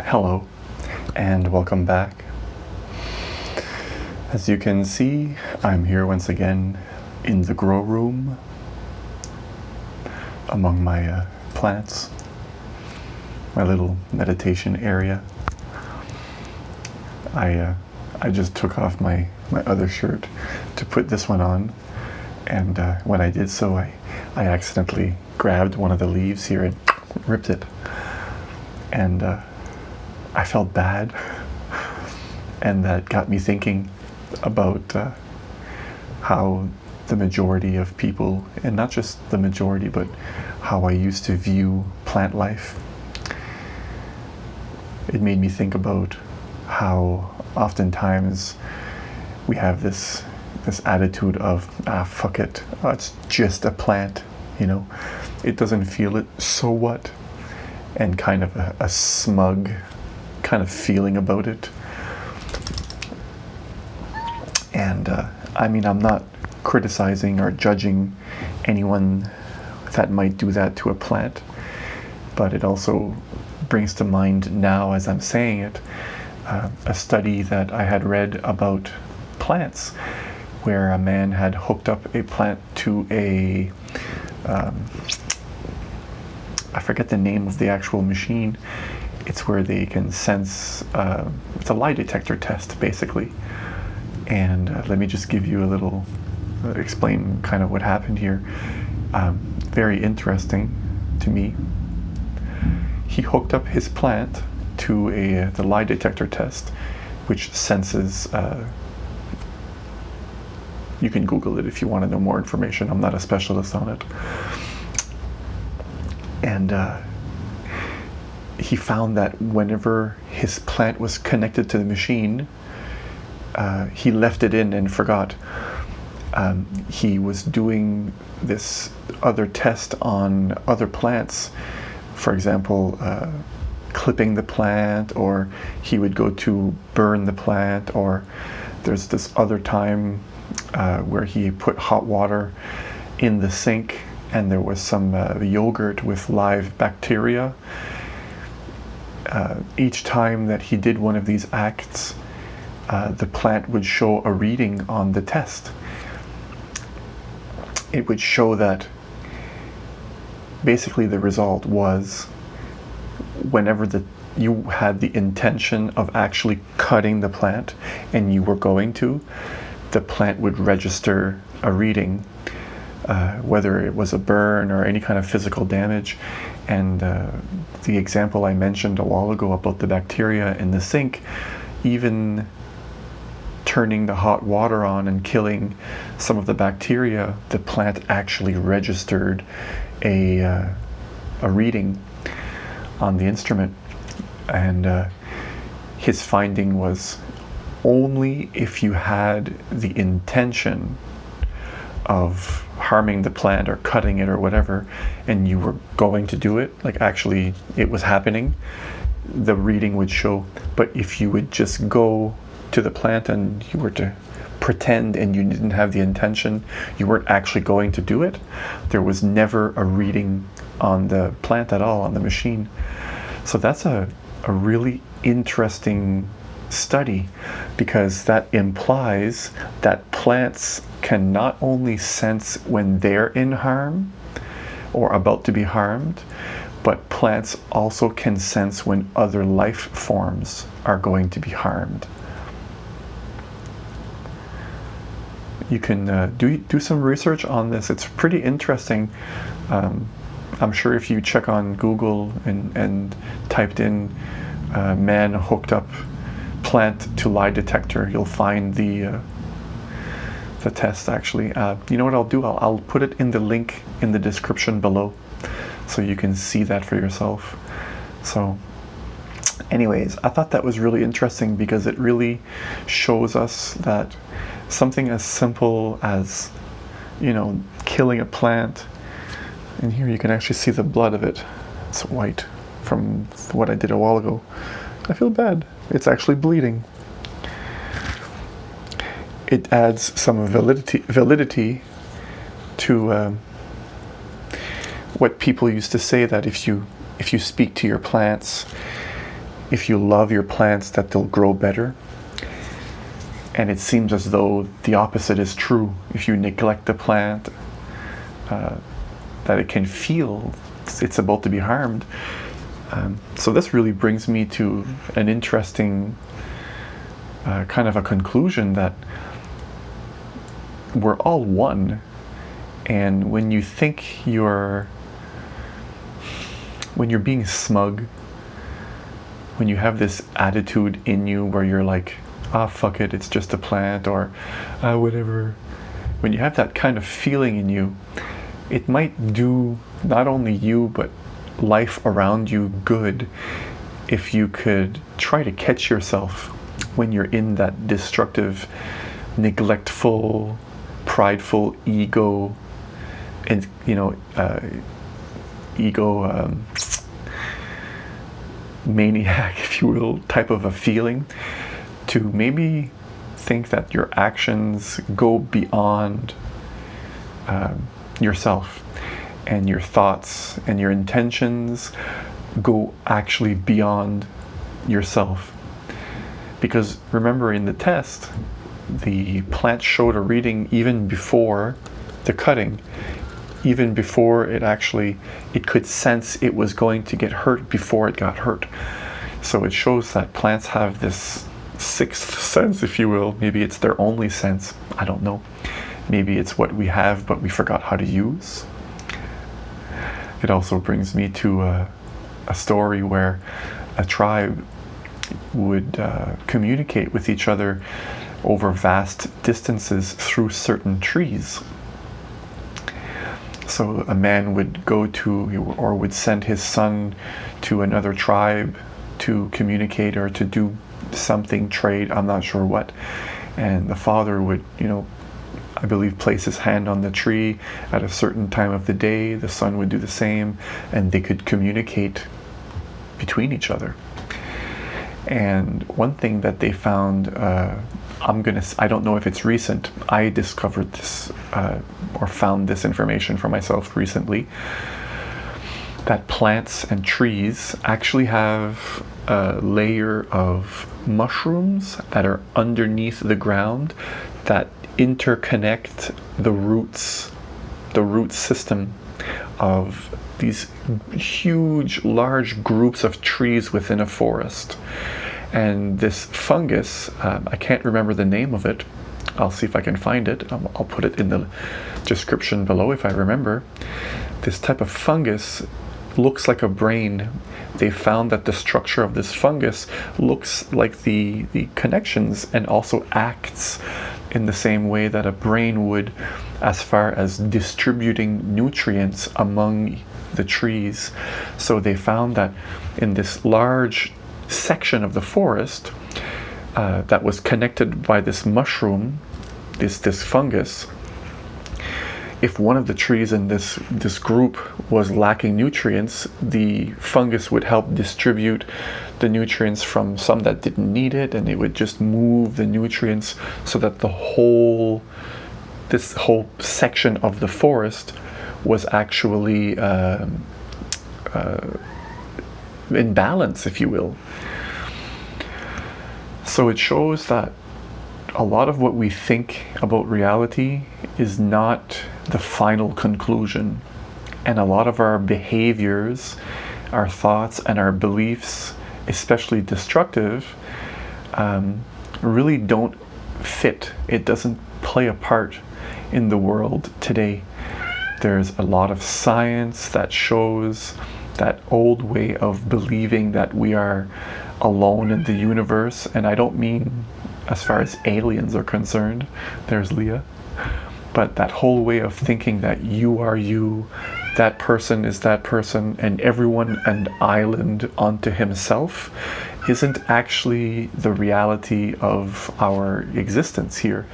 Hello, and welcome back. As you can see, I'm here once again in the grow room among my plants, my little meditation area. I just took off my other shirt to put this one on, and when I did so, I accidentally grabbed one of the leaves here and ripped it, and I felt bad, and that got me thinking about how the majority of people, and not just the majority, but how I used to view plant life. It made me think about how oftentimes we have this attitude of, fuck it, it's just a plant, it doesn't feel it, so what? And kind of a smug kind of feeling about it. And I'm not criticizing or judging anyone that might do that to a plant, but it also brings to mind now, as I'm saying it, a study that I had read about plants, where a man had hooked up a plant to a I forget the name of the actual machine. It's where they can sense, it's a lie detector test, basically. And let me just give you a little, explain kind of what happened here. Very interesting to me. He hooked up his plant to the lie detector test, which senses, you can Google it if you want to know more information. I'm not a specialist on it. And he found that whenever his plant was connected to the machine, he left it in and forgot. He was doing this other test on other plants, for example, clipping the plant, or he would go to burn the plant, or there's this other time where he put hot water in the sink and there was some yogurt with live bacteria. Each time that he did one of these acts, the plant would show a reading on the test. It would show that basically the result was whenever you had the intention of actually cutting the plant, and you were going to, the plant would register a reading, whether it was a burn or any kind of physical damage. And the example I mentioned a while ago about the bacteria in the sink, even turning the hot water on and killing some of the bacteria, the plant actually registered a reading on the instrument. And his finding was only if you had the intention of harming the plant or cutting it or whatever, and you were going to do it, like actually it was happening, the reading would show. But if you would just go to the plant and you were to pretend and you didn't have the intention, you weren't actually going to do it, there was never a reading on the plant at all, on the machine. So that's a really interesting study, because that implies that plants can not only sense when they're in harm or about to be harmed, but plants also can sense when other life forms are going to be harmed. You can do some research on this. It's pretty interesting. I'm sure if you check on Google and typed in man hooked up plant to lie detector, you'll find the test actually. You know what I'll do? I'll put it in the link in the description below, so you can see that for yourself. So anyways, I thought that was really interesting, because it really shows us that something as simple as, killing a plant, and here you can actually see the blood of it. It's white from what I did a while ago. I feel bad. It's actually bleeding. It adds some validity to what people used to say, that if you speak to your plants if you love your plants, that they'll grow better. And it seems as though the opposite is true. If you neglect the plant, that it can feel it's about to be harmed. So this really brings me to an interesting kind of a conclusion that we're all one. And when you think when you're being smug, when you have this attitude in you where you're like, fuck it, it's just a plant, or whatever. When you have that kind of feeling in you, it might do not only you, but life around you good if you could try to catch yourself when you're in that destructive, neglectful, prideful ego, and maniac, if you will, type of a feeling, to maybe think that your actions go beyond yourself, and your thoughts and your intentions go actually beyond yourself. Because remember, in the test, the plant showed a reading even before the cutting, even before it could sense it was going to get hurt before it got hurt. So it shows that plants have this sixth sense, if you will. Maybe it's their only sense, I don't know. Maybe it's what we have but we forgot how to use. It also brings me to a story where a tribe would communicate with each other over vast distances through certain trees. So a man would go to, or would send his son to another tribe to communicate or to do something, trade, I'm not sure what. And the father would, I believe, place his hand on the tree at a certain time of the day. The son would do the same, and they could communicate between each other. And one thing that they found, I don't know if it's recent, I discovered this or found this information for myself recently, that plants and trees actually have a layer of mushrooms that are underneath the ground that interconnect the root system of these huge, large groups of trees within a forest. And this fungus, I can't remember the name of it. I'll see if I can find it. I'll put it in the description below if I remember. This type of fungus looks like a brain. They found that the structure of this fungus looks like the connections and also acts in the same way that a brain would, as far as distributing nutrients among the trees. So they found that in this large section of the forest that was connected by this mushroom, this fungus, if one of the trees in this group was lacking nutrients, the fungus would help distribute the nutrients from some that didn't need it, and it would just move the nutrients so that this whole section of the forest was actually in balance, if you will. So it shows that a lot of what we think about reality is not the final conclusion. And a lot of our behaviors, our thoughts, and our beliefs, especially destructive, really don't fit. It doesn't play a part in the world today. There's a lot of science that shows that old way of believing that we are alone in the universe. And I don't mean as far as aliens are concerned, there's Leah, but that whole way of thinking that you are you, that person is that person, and everyone an island unto himself isn't actually the reality of our existence here.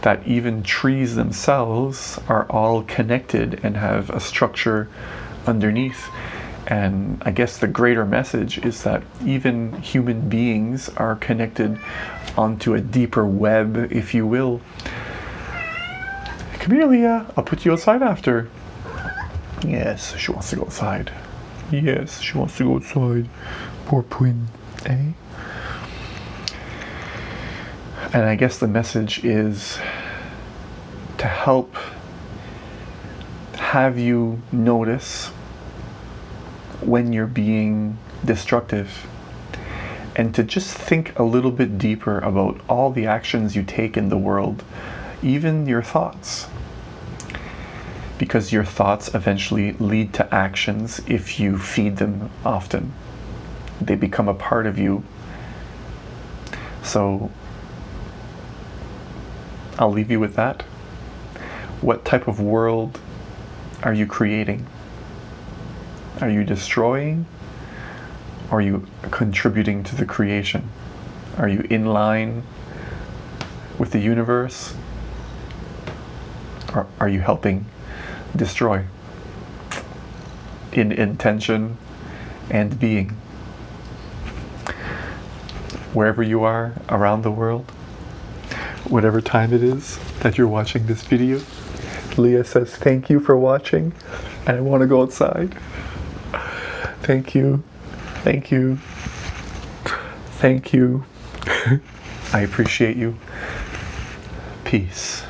That even trees themselves are all connected and have a structure underneath. And I guess the greater message is that even human beings are connected onto a deeper web, if you will. Come here, Leah. I'll put you outside after. Yes, she wants to go outside. Yes, she wants to go outside. Poor Pwin. Eh? And I guess the message is to help have you notice when you're being destructive, and to just think a little bit deeper about all the actions you take in the world, even your thoughts. Because your thoughts eventually lead to actions if you feed them often. They become a part of you. So I'll leave you with that. What type of world are you creating? Are you destroying? Or are you contributing to the creation? Are you in line with the universe? Or are you helping destroy in intention and being? Wherever you are around the world, whatever time it is that you're watching this video, Leah says thank you for watching, and I want to go outside. Thank you. Thank you. Thank you. I appreciate you. Peace.